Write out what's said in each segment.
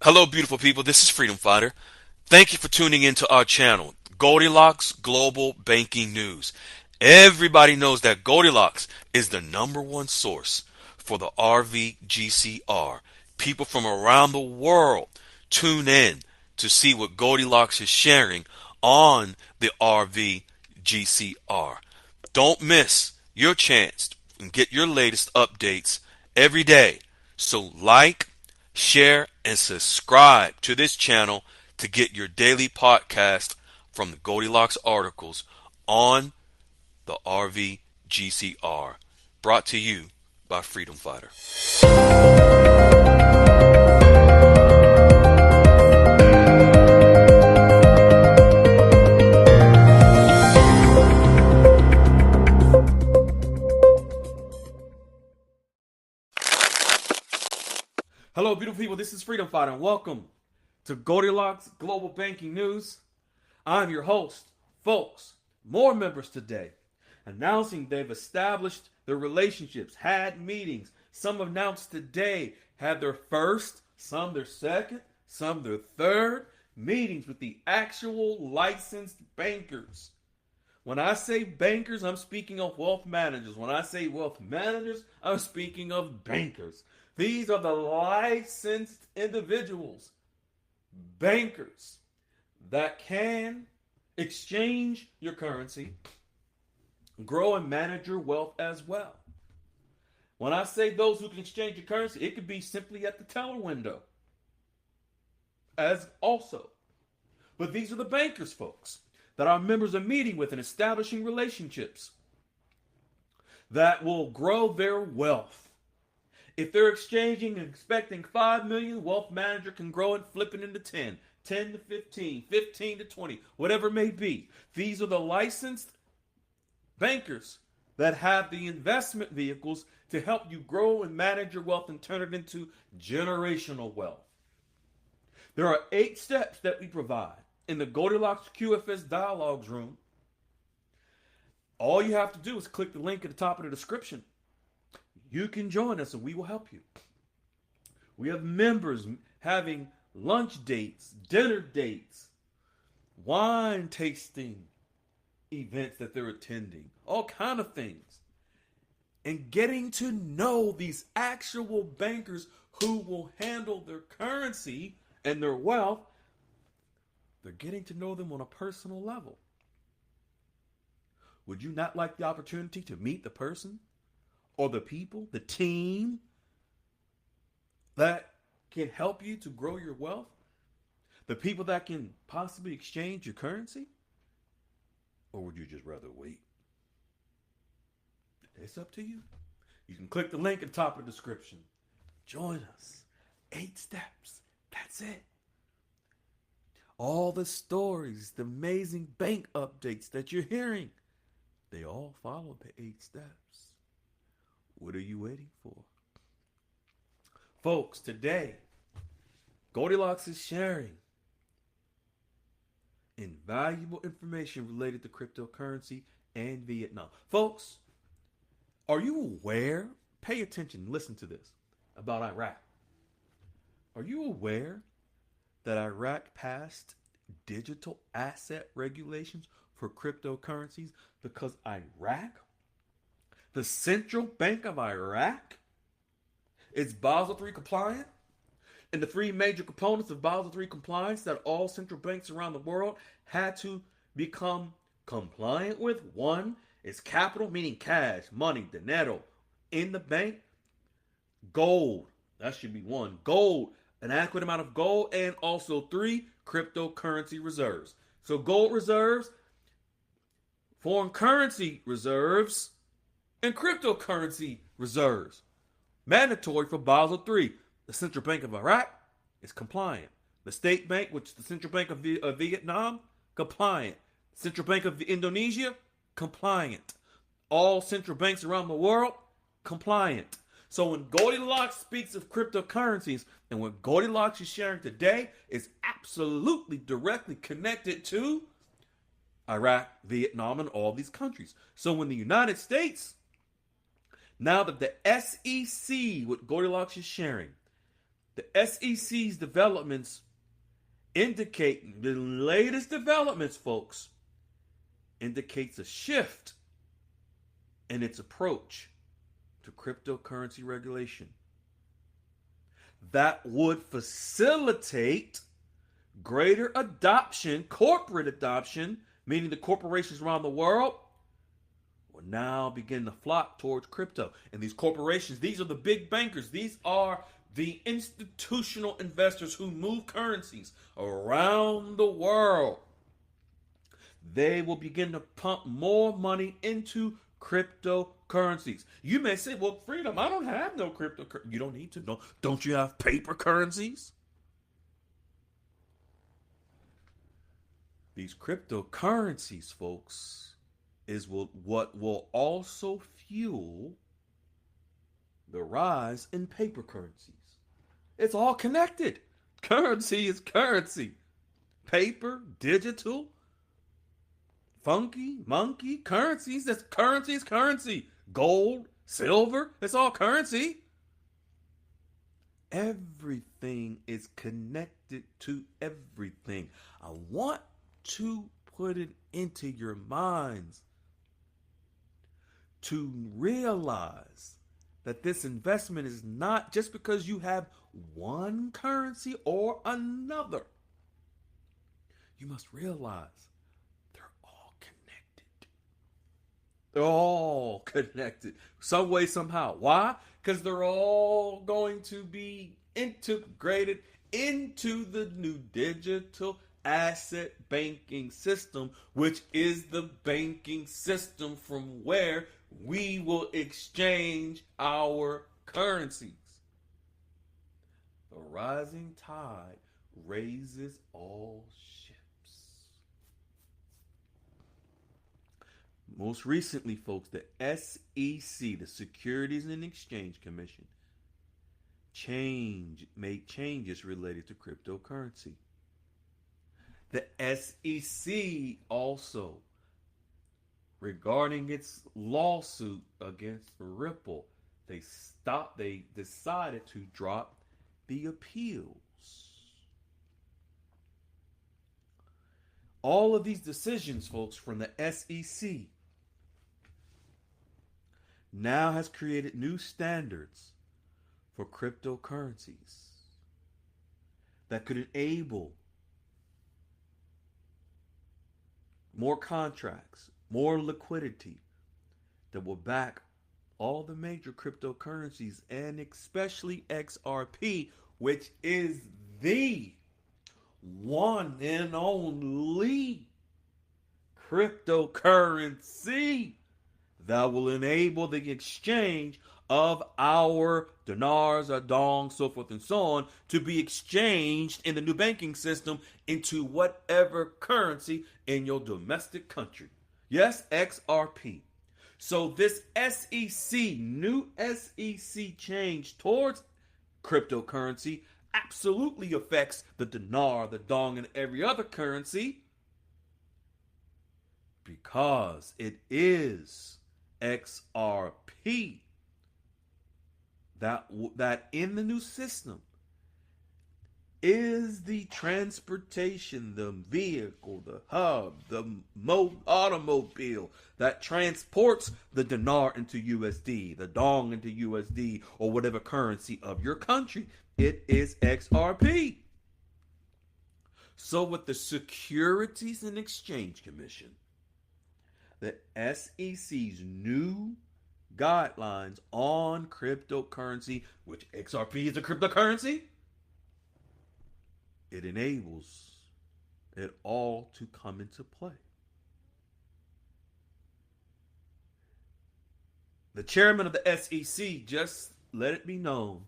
Hello, beautiful people. This is Freedom Fighter. Thank you for tuning into our channel, Goldilocks Global Banking News. Everybody knows that Goldilocks is the #1 source for the RVGCR. People from around the world tune in to see what Goldilocks is sharing on the RVGCR. Don't miss your chance and get your latest updates every day. So like, share, and subscribe to this channel to get your daily podcast from the Goldilocks articles on the RVGCR. Brought to you by Freedom Fighter. Hello, beautiful people. This is Freedom Fighter, and welcome to Goldilocks Global Banking News. I'm your host, folks. More members today announcing they've established their relationships, had meetings. Some announced today had their first, some their second, some their third meetings with the actual licensed bankers. When I say bankers, I'm speaking of wealth managers. When I say wealth managers, I'm speaking of bankers. These are the licensed individuals, bankers, that can exchange your currency, grow and manage your wealth as well. When I say those who can exchange your currency, it could be simply at the teller window as also. But these are the bankers, folks, that our members are meeting with and establishing relationships that will grow their wealth. If they're exchanging and expecting 5 million, wealth manager can grow and flip it into 10, 10 to 15, 15 to 20, whatever it may be. These are the licensed bankers that have the investment vehicles to help you grow and manage your wealth and turn it into generational wealth. There are 8 steps that we provide in the Goldilocks QFS Dialogues room. All you have to do is click the link at the top of the description. You can join us and we will help you. We have members having lunch dates, dinner dates, wine tasting events that they're attending, all kind of things. And getting to know these actual bankers who will handle their currency and their wealth, they're getting to know them on a personal level. Would you not like the opportunity to meet the person or the people, the team that can help you to grow your wealth? The people that can possibly exchange your currency? Or would you just rather wait? It's up to you. You can click the link at the top of the description. Join us. 8 steps. That's it. All the stories, the amazing bank updates that you're hearing, they all follow the 8 steps. What are you waiting for? Folks, today, Goldilocks is sharing invaluable information related to cryptocurrency and Vietnam. Folks, are you aware? Pay attention, listen to this about Iraq. Are you aware that Iraq passed digital asset regulations for cryptocurrencies because Iraq, the Central Bank of Iraq, is Basel III compliant? And the 3 major components of Basel III compliance that all central banks around the world had to become compliant with. 1 is capital, meaning cash, money, dinero, in the bank. Gold, that should be 1. Gold, an adequate amount of gold. And also 3, cryptocurrency reserves. So gold reserves, foreign currency reserves, and cryptocurrency reserves. Mandatory for Basel III. The Central Bank of Iraq is compliant. The State Bank, which is the Central Bank of Vietnam, compliant. Central Bank of Indonesia, compliant. All central banks around the world, compliant. So when Goldilocks speaks of cryptocurrencies, and what Goldilocks is sharing today is absolutely directly connected to Iraq, Vietnam, and all these countries. So when the United States, now that the SEC, what Goldilocks is sharing, The SEC's developments indicate, the latest developments, folks, indicates a shift in its approach to cryptocurrency regulation that would facilitate greater adoption, corporate adoption, meaning the corporations around the world will now begin to flock towards crypto. And these corporations, these are the big bankers. These are the institutional investors who move currencies around the world. They will begin to pump more money into cryptocurrencies. You may say, well, Freedom, I don't have no cryptocurrency. You don't need to know. Don't you have paper currencies? These cryptocurrencies, folks, is what will also fuel the rise in paper currencies. It's all connected. Currency is currency. Paper, digital, funky, monkey, currencies. That's currency is currency. Gold, silver, it's all currency. Everything is connected to everything. I want to put it into your minds to realize that this investment is not just because you have one currency or another. You must realize they're all connected. They're all connected some way, somehow. Why? Because they're all going to be integrated into the new digital asset banking system, which is the banking system from where we will exchange our currencies. The rising tide raises all ships. Most recently, folks, the SEC, the Securities and Exchange Commission, made changes related to cryptocurrency. The SEC also, regarding its lawsuit against Ripple, they decided to drop the appeals. All of these decisions, folks, from the SEC now has created new standards for cryptocurrencies that could enable more contracts, more liquidity that will back all the major cryptocurrencies, and especially XRP, which is the one and only cryptocurrency that will enable the exchange of our dinars, our dong, so forth and so on, to be exchanged in the new banking system into whatever currency in your domestic country. Yes, XRP. So this new SEC change towards cryptocurrency absolutely affects the dinar, the dong, and every other currency, because it is XRP that in the new system is the transportation, the vehicle, the hub, the automobile that transports the dinar into USD, the dong into USD, or whatever currency of your country. It is XRP. So with the Securities and Exchange Commission, the SEC's new guidelines on cryptocurrency, which XRP is a cryptocurrency, it enables it all to come into play. The chairman of the SEC just let it be known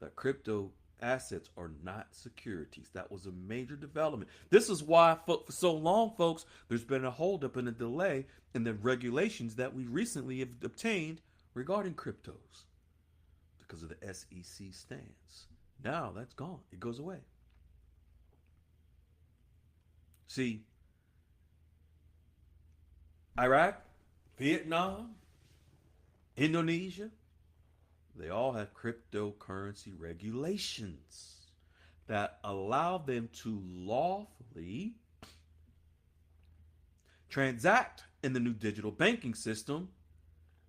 that crypto assets are not securities. That was a major development. This is why for so long, folks, there's been a holdup and a delay in the regulations that we recently have obtained regarding cryptos because of the SEC stance. Now that's gone. It goes away. See, Iraq, Vietnam, Indonesia, they all have cryptocurrency regulations that allow them to lawfully transact in the new digital banking system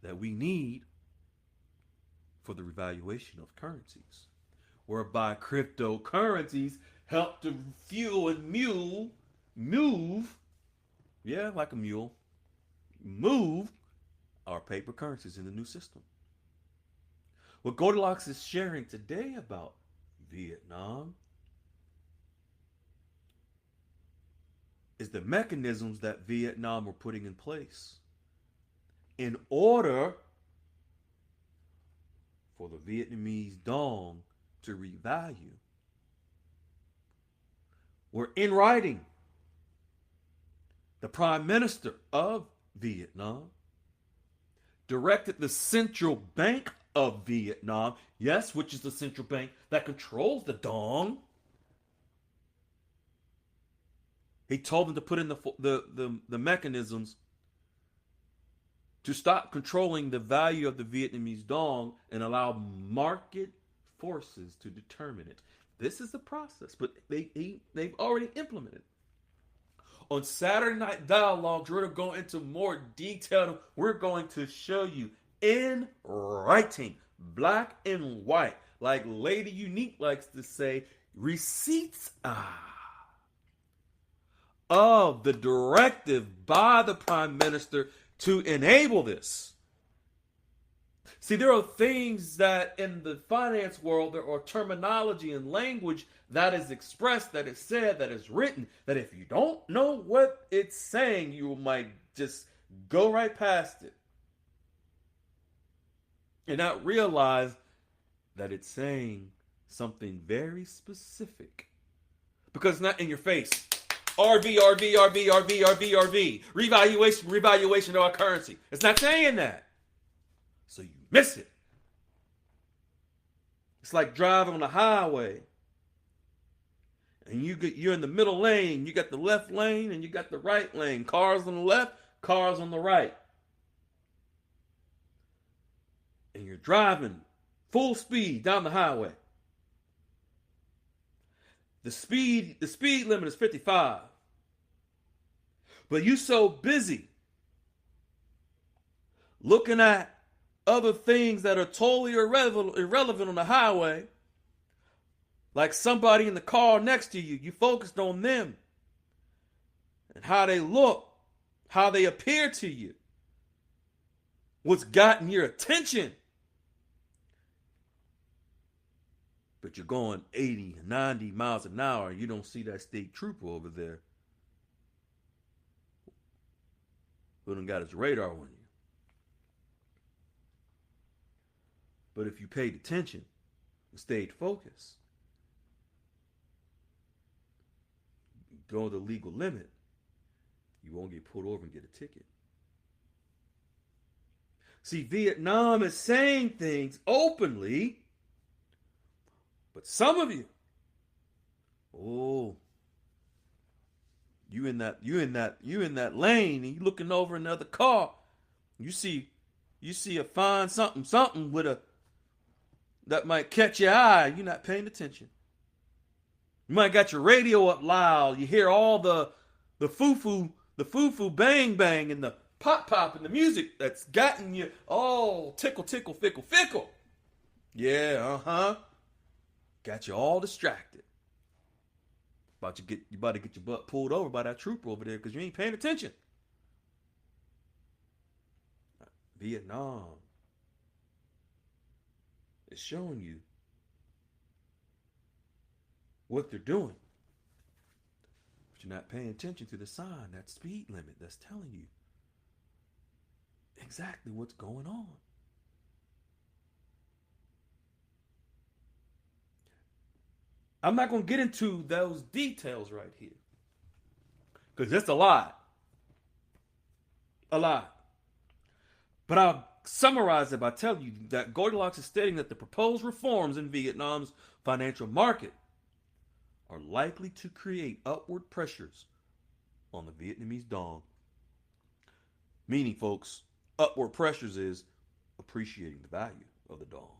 that we need for the revaluation of currencies, whereby cryptocurrencies help to fuel and move, yeah, like a mule, move our paper currencies in the new system. What Goldilocks is sharing today about Vietnam is the mechanisms that Vietnam were putting in place in order for the Vietnamese dong to revalue were in writing. The Prime Minister of Vietnam directed the Central Bank of Vietnam, yes, which is the central bank that controls the dong. He told them to put in the mechanisms to stop controlling the value of the Vietnamese dong and allow market forces to determine it. This is the process, but they've already implemented. On Saturday Night Dialogues, we're going to go into more detail. We're going to show you in writing, black and white, like Lady Unique likes to say, receipts of the directive by the Prime Minister to enable this. See, there are things that in the finance world, there are terminology and language that is expressed, that is said, that is written, that if you don't know what it's saying, you might just go right past it and not realize that it's saying something very specific. Because it's not in your face. RV, RV, RV, RV, RV, RV. Revaluation of our currency. It's not saying that. So you miss it. It's like driving on the highway. And you're in the middle lane. You got the left lane and you got the right lane. Cars on the left, cars on the right. And you're driving full speed down the highway. The speed limit is 55. But you so busy looking at other things that are totally irrelevant on the highway, like somebody in the car next to you, you focused on them and how they look, how they appear to you, what's gotten your attention. But you're going 80, 90 miles an hour and you don't see that state trooper over there who done got his radar on you. But if you paid attention and stayed focused, go the legal limit, you won't get pulled over and get a ticket. See, Vietnam is saying things openly, but some of you, you in that lane and you looking over another car, you see a fine something with that might catch your eye. You're not paying attention. You might got your radio up loud. You hear all the foo-foo bang bang and the pop and the music that's gotten you all tickle, fickle. Yeah, got you all distracted. You about to get your butt pulled over by that trooper over there because you ain't paying attention. Vietnam is showing you what they're doing. But you're not paying attention to the sign, that speed limit that's telling you exactly what's going on. I'm not going to get into those details right here because it's a lot. But I'll summarize it by telling you that Goldilocks is stating that the proposed reforms in Vietnam's financial market are likely to create upward pressures on the Vietnamese dong. Meaning, folks, upward pressures is appreciating the value of the dong.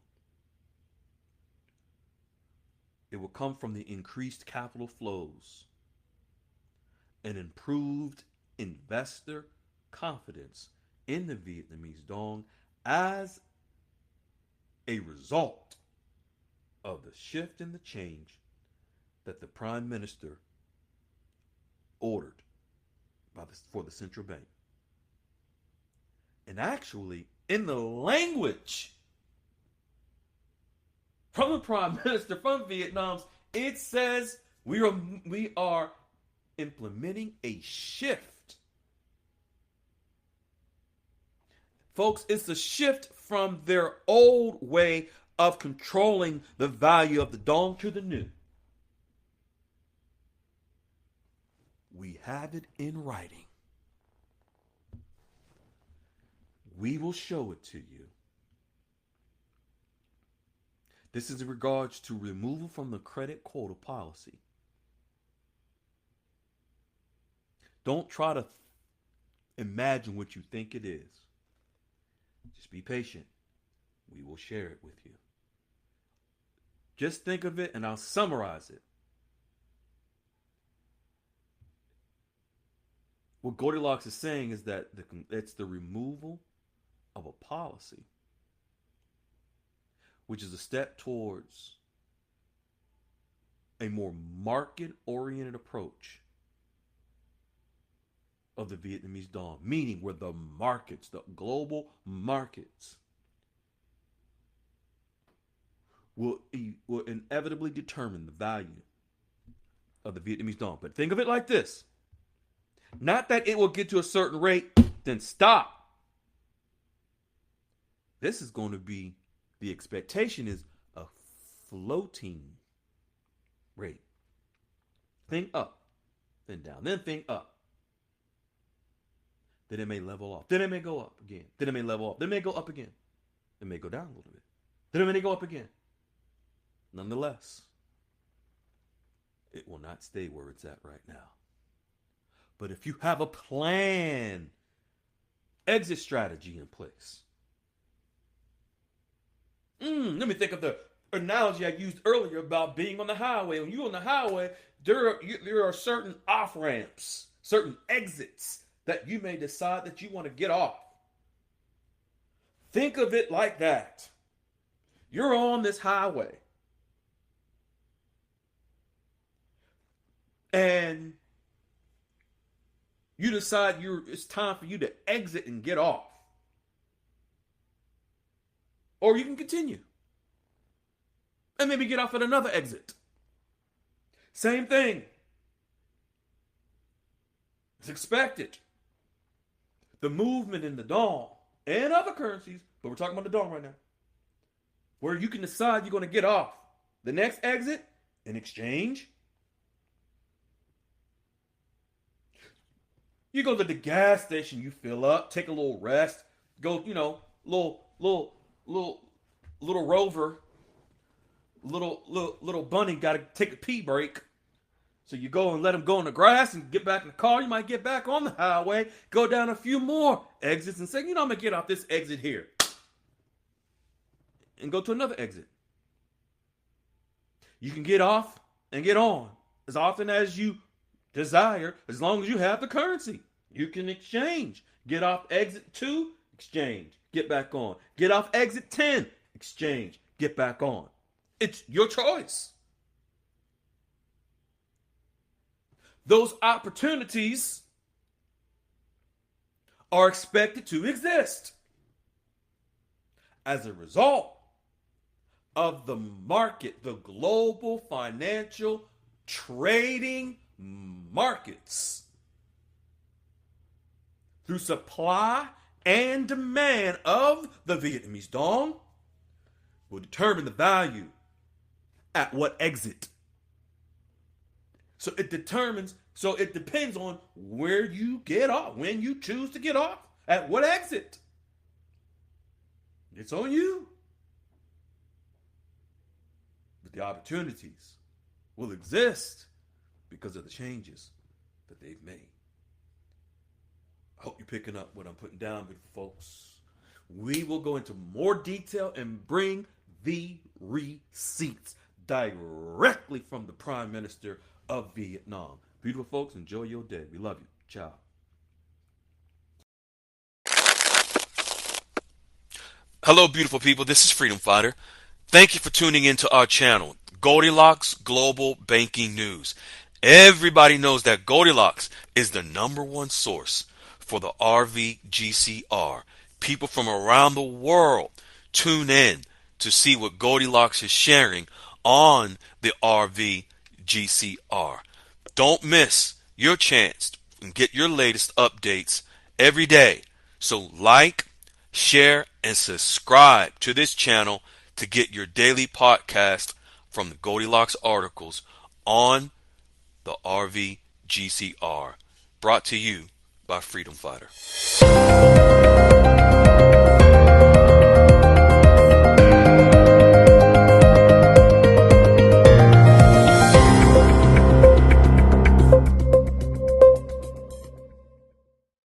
It will come from the increased capital flows and improved investor confidence in the Vietnamese dong as a result of the shift in the change that the Prime Minister ordered for the central bank. And actually, in the language from the Prime Minister from Vietnam, it says we are implementing a shift. Folks, it's a shift from their old way of controlling the value of the dong to the new. We have it in writing. We will show it to you. This is in regards to removal from the credit quota policy. Don't try to imagine what you think it is. Just be patient. We will share it with you. Just think of it and I'll summarize it. What Goldilocks is saying is that it's the removal of a policy, which is a step towards a more market-oriented approach of the Vietnamese dong, meaning where the markets, the global markets, will inevitably determine the value of the Vietnamese dong. But think of it like this. Not that it will get to a certain rate, then stop. This is going to be, the expectation is a floating rate. Think up, then down, then think up. Then it may level off. Then it may go up again. Then it may level off. Then it may go up again. It may go down a little bit. Then it may go up again. Nonetheless, it will not stay where it's at right now. But if you have a plan, exit strategy in place. Let me think of the analogy I used earlier about being on the highway. When you're on the highway, there are certain off-ramps, certain exits that you may decide that you want to get off. Think of it like that. You're on this highway. And you decide it's time for you to exit and get off. Or you can continue. And maybe get off at another exit. Same thing. It's expected. The movement in the dong and other currencies, but we're talking about the dong right now, where you can decide you're going to get off. The next exit, in exchange, you go to the gas station, you fill up, take a little rest, go, little rover, little bunny got to take a pee break. So you go and let him go in the grass and get back in the car. You might get back on the highway, go down a few more exits and say, I'm going to get off this exit here. And go to another exit. You can get off and get on as often as you desire, as long as you have the currency. You can exchange. Get off exit 2, exchange. Get back on. Get off exit 10, exchange. Get back on. It's your choice. Those opportunities are expected to exist as a result of the market, the global financial trading markets, through supply and demand of the Vietnamese dong, will determine the value at what exit. So it depends on where you get off, when you choose to get off, at what exit. It's on you. But the opportunities will exist because of the changes that they've made. I hope you're picking up what I'm putting down, beautiful folks. We will go into more detail and bring the receipts. directly from the Prime Minister of Vietnam. Beautiful folks, enjoy your day. We love you. Ciao. Hello, beautiful people. This is Freedom Fighter. Thank you for tuning into our channel, Goldilocks Global Banking News. Everybody knows that Goldilocks is the #1 source for the RVGCR. People from around the world tune in to see what Goldilocks is sharing on the RVGCR. Don't miss your chance and get your latest updates every day. So like, share, and subscribe to this channel to get your daily podcast from the Goldilocks articles on the RVGCR. Brought to you by Freedom Fighter.